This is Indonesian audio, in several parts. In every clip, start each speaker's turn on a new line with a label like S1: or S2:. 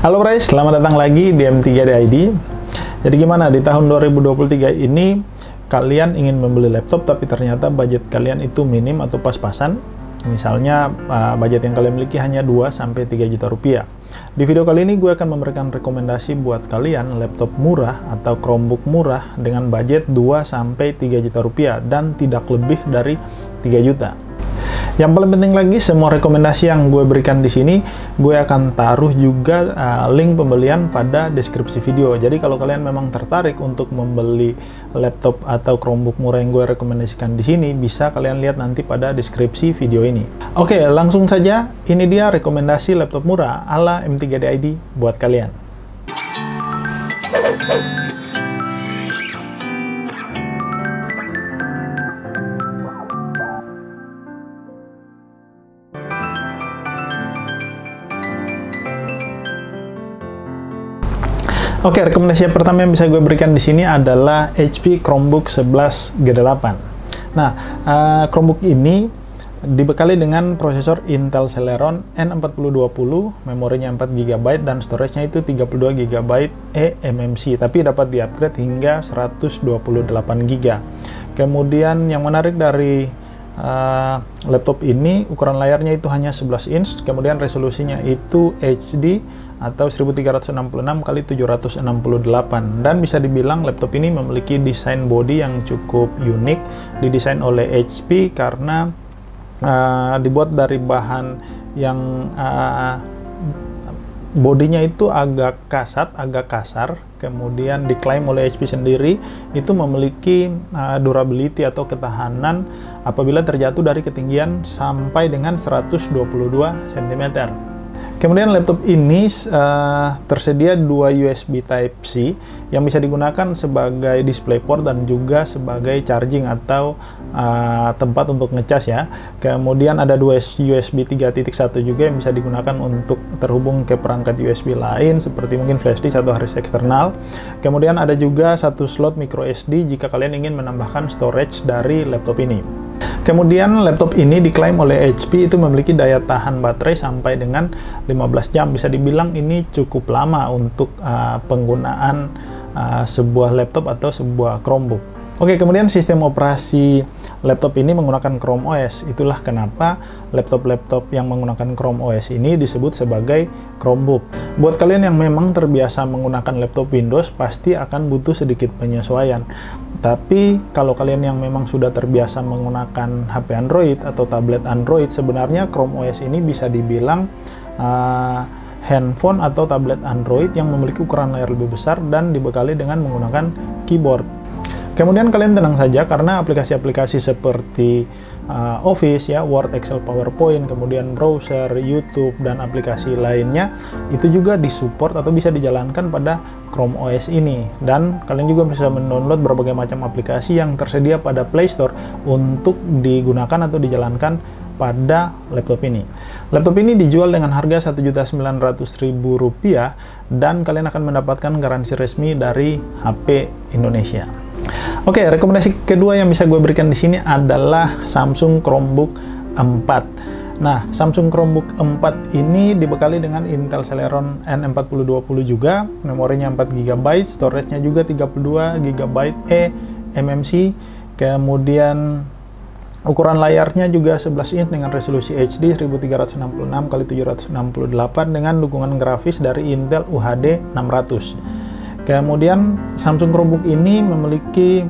S1: Halo guys, selamat datang lagi di M3DID. Jadi gimana di tahun 2023 ini kalian ingin membeli laptop tapi ternyata budget kalian itu minim atau pas-pasan. Misalnya budget yang kalian miliki hanya 2-3 juta rupiah. Di video kali ini gue akan memberikan rekomendasi buat kalian laptop murah atau Chromebook murah dengan budget 2-3 juta rupiah dan tidak lebih dari 3 juta. Yang paling penting lagi, semua rekomendasi yang gue berikan di sini, gue akan taruh juga link pembelian pada deskripsi video. Jadi kalau kalian memang tertarik untuk membeli laptop atau Chromebook murah yang gue rekomendasikan di sini, bisa kalian lihat nanti pada deskripsi video ini. Oke, langsung saja. Ini dia rekomendasi laptop murah ala M3DID buat kalian. Oke, rekomendasi yang pertama yang bisa gue berikan di sini adalah HP Chromebook 11 G8. Nah, Chromebook ini dibekali dengan prosesor Intel Celeron N4020, memorinya 4 GB dan storage-nya itu 32 GB eMMC, tapi dapat di-upgrade hingga 128 GB. Kemudian yang menarik dari laptop ini, ukuran layarnya itu hanya 11 inch, kemudian resolusinya itu HD atau 1366 x 768, dan bisa dibilang laptop ini memiliki desain body yang cukup unik. Didesain oleh HP karena dibuat dari bahan yang bodinya itu agak kasar, kemudian diklaim oleh HP sendiri itu memiliki durability atau ketahanan apabila terjatuh dari ketinggian sampai dengan 122 cm. Kemudian laptop ini tersedia 2 USB Type-C yang bisa digunakan sebagai DisplayPort dan juga sebagai charging atau tempat untuk ngecas ya. Kemudian ada 2 USB 3.1 juga yang bisa digunakan untuk terhubung ke perangkat USB lain seperti mungkin flash disk atau hard disk eksternal. Kemudian ada juga 1 slot micro SD jika kalian ingin menambahkan storage dari laptop ini. Kemudian laptop ini diklaim oleh HP itu memiliki daya tahan baterai sampai dengan 15 jam. Bisa dibilang ini cukup lama untuk penggunaan sebuah laptop atau sebuah Chromebook. Oke, kemudian sistem operasi laptop ini menggunakan Chrome OS. Itulah kenapa laptop-laptop yang menggunakan Chrome OS ini disebut sebagai Chromebook. Buat kalian yang memang terbiasa menggunakan laptop Windows, pasti akan butuh sedikit penyesuaian. Tapi kalau kalian yang memang sudah terbiasa menggunakan HP Android atau tablet Android, sebenarnya Chrome OS ini bisa dibilang handphone atau tablet Android yang memiliki ukuran layar lebih besar dan dibekali dengan menggunakan keyboard. Kemudian kalian tenang saja karena aplikasi-aplikasi seperti Office ya, Word, Excel, PowerPoint, kemudian browser, YouTube, dan aplikasi lainnya itu juga disupport atau bisa dijalankan pada Chrome OS ini. Dan kalian juga bisa mendownload berbagai macam aplikasi yang tersedia pada Play Store untuk digunakan atau dijalankan pada laptop ini. Laptop ini dijual dengan harga Rp1.900.000 dan kalian akan mendapatkan garansi resmi dari HP Indonesia. Oke, rekomendasi kedua yang bisa gue berikan di sini adalah Samsung Chromebook 4. Nah, Samsung Chromebook 4 ini dibekali dengan Intel Celeron N4020 juga, memorinya 4 GB, storage-nya juga 32 GB eMMC, kemudian ukuran layarnya juga 11 inch dengan resolusi HD 1366 x 768 dengan dukungan grafis dari Intel UHD 600. Kemudian Samsung Chromebook ini memiliki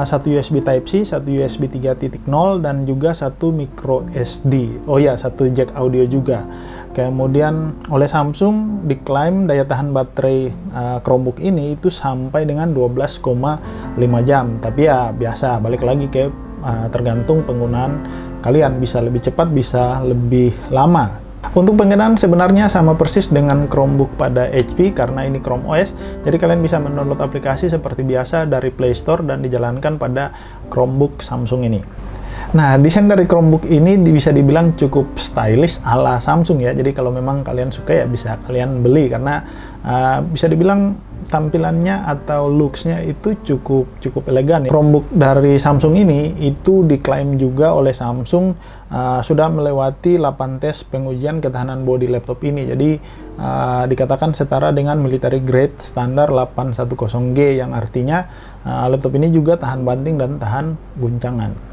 S1: satu USB Type-C, satu USB 3.0 dan juga satu micro SD. Oh ya, satu jack audio juga. Kemudian oleh Samsung diklaim daya tahan baterai Chromebook ini itu sampai dengan 12,5 jam. Tapi ya biasa, balik lagi ke tergantung penggunaan kalian, bisa lebih cepat, bisa lebih lama. Untuk penggunaan sebenarnya sama persis dengan Chromebook pada HP karena ini Chrome OS, jadi kalian bisa mendownload aplikasi seperti biasa dari Play Store dan dijalankan pada Chromebook Samsung ini. Nah, desain dari Chromebook ini bisa dibilang cukup stylish ala Samsung ya. Jadi kalau memang kalian suka ya bisa kalian beli, karena bisa dibilang tampilannya atau looks-nya itu cukup elegan ya. Chromebook dari Samsung ini itu diklaim juga oleh Samsung sudah melewati 8 tes pengujian ketahanan bodi laptop ini. Jadi dikatakan setara dengan military grade standar 810G, yang artinya laptop ini juga tahan banting dan tahan guncangan.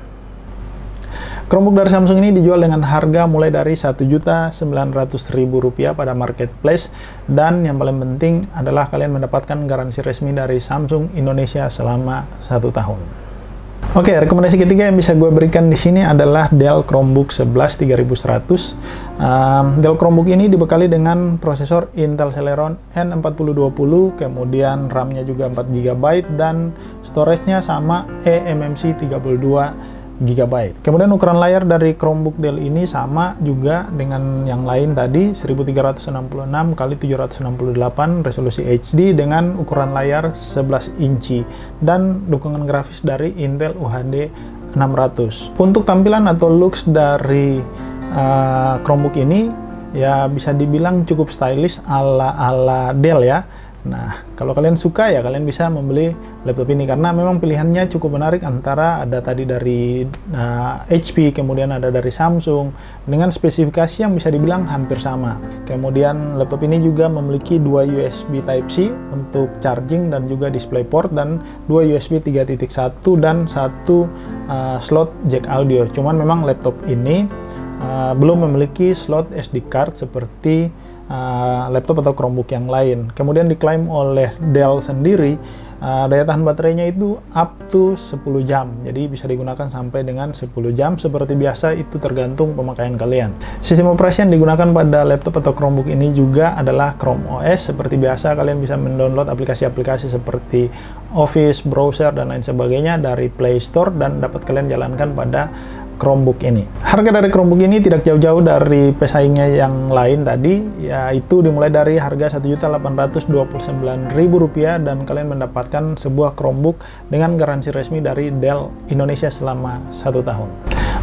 S1: Chromebook dari Samsung ini dijual dengan harga mulai dari Rp1.900.000 pada marketplace, dan yang paling penting adalah kalian mendapatkan garansi resmi dari Samsung Indonesia selama 1 tahun. Oke, rekomendasi ketiga yang bisa gue berikan di sini adalah Dell Chromebook 11 3100. Dell Chromebook ini dibekali dengan prosesor Intel Celeron N4020, kemudian RAM-nya juga 4GB dan storage-nya sama eMMC 32 GB. Kemudian ukuran layar dari Chromebook Dell ini sama juga dengan yang lain tadi, 1366 x 768 resolusi HD dengan ukuran layar 11 inci dan dukungan grafis dari Intel UHD 600. Untuk tampilan atau looks dari Chromebook ini ya bisa dibilang cukup stylish ala Dell ya. Nah, kalau kalian suka ya kalian bisa membeli laptop ini, karena memang pilihannya cukup menarik, antara ada tadi dari HP, kemudian ada dari Samsung dengan spesifikasi yang bisa dibilang hampir sama. Kemudian laptop ini juga memiliki 2 USB Type-C untuk charging dan juga DisplayPort, dan 2 USB 3.1 dan 1 slot jack audio. Cuman memang laptop ini belum memiliki slot SD card seperti laptop atau Chromebook yang lain. Kemudian diklaim oleh Dell sendiri daya tahan baterainya itu up to 10 jam, jadi bisa digunakan sampai dengan 10 jam. Seperti biasa itu tergantung pemakaian kalian. Sistem operasi yang digunakan pada laptop atau Chromebook ini juga adalah Chrome OS. Seperti biasa kalian bisa mendownload aplikasi-aplikasi seperti Office, browser dan lain sebagainya dari Play Store dan dapat kalian jalankan pada Chromebook ini. Harga dari Chromebook ini tidak jauh-jauh dari pesaingnya yang lain tadi, yaitu dimulai dari harga Rp1.829.000 dan kalian mendapatkan sebuah Chromebook dengan garansi resmi dari Dell Indonesia selama 1 tahun.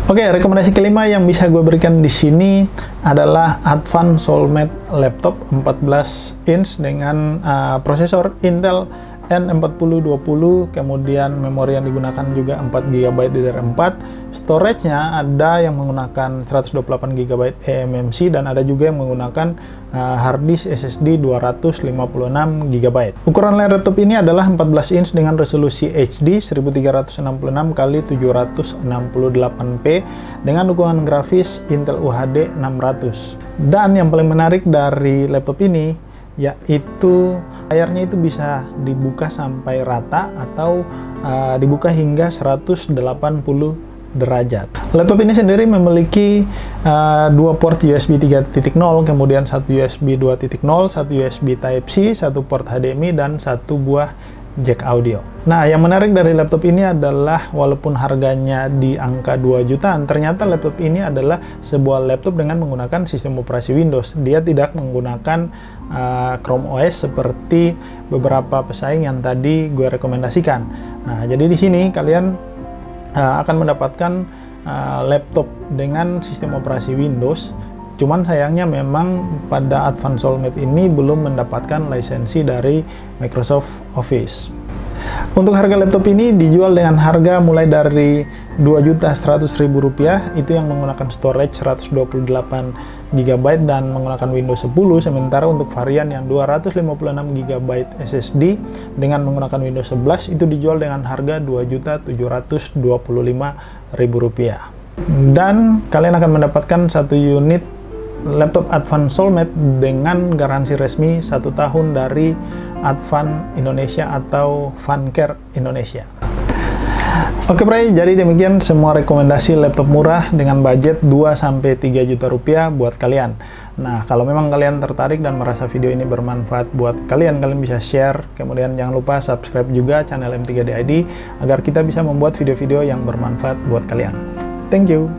S1: Oke, rekomendasi kelima yang bisa gue berikan di sini adalah Advanced Soulmate Laptop 14 inch dengan prosesor Intel N4020, kemudian memori yang digunakan juga 4GB DDR4, storage-nya ada yang menggunakan 128GB eMMC dan ada juga yang menggunakan harddisk SSD 256GB. Ukuran layar laptop ini adalah 14 inch dengan resolusi HD 1366x768p dengan dukungan grafis Intel UHD 600. Dan yang paling menarik dari laptop ini yaitu layarnya itu bisa dibuka sampai rata atau dibuka hingga 180 derajat. Laptop ini sendiri memiliki 2 port USB 3.0, kemudian 1 USB 2.0, 1 USB Type-C, 1 port HDMI, dan 1 buah jack audio. Nah, yang menarik dari laptop ini adalah walaupun harganya di angka 2 jutaan, ternyata laptop ini adalah sebuah laptop dengan menggunakan sistem operasi Windows. Dia tidak menggunakan Chrome OS seperti beberapa pesaing yang tadi gue rekomendasikan. Nah, jadi di sini kalian akan mendapatkan laptop dengan sistem operasi Windows. Cuman sayangnya memang pada Advanced Soulmate ini belum mendapatkan lisensi dari Microsoft Office. Untuk harga laptop ini dijual dengan harga mulai dari Rp2.100.000, itu yang menggunakan storage 128GB dan menggunakan Windows 10, sementara untuk varian yang 256GB SSD dengan menggunakan Windows 11 itu dijual dengan harga Rp2.725.000. Dan kalian akan mendapatkan 1 unit laptop Advanced Soulmate dengan garansi resmi 1 tahun dari Advan Indonesia atau Vancare Indonesia. Oke Bray, jadi demikian semua rekomendasi laptop murah dengan budget 2-3 juta rupiah buat kalian. Nah, kalau memang kalian tertarik dan merasa video ini bermanfaat buat kalian, kalian bisa share, kemudian jangan lupa subscribe juga channel M3D ID agar kita bisa membuat video-video yang bermanfaat buat kalian. Thank you.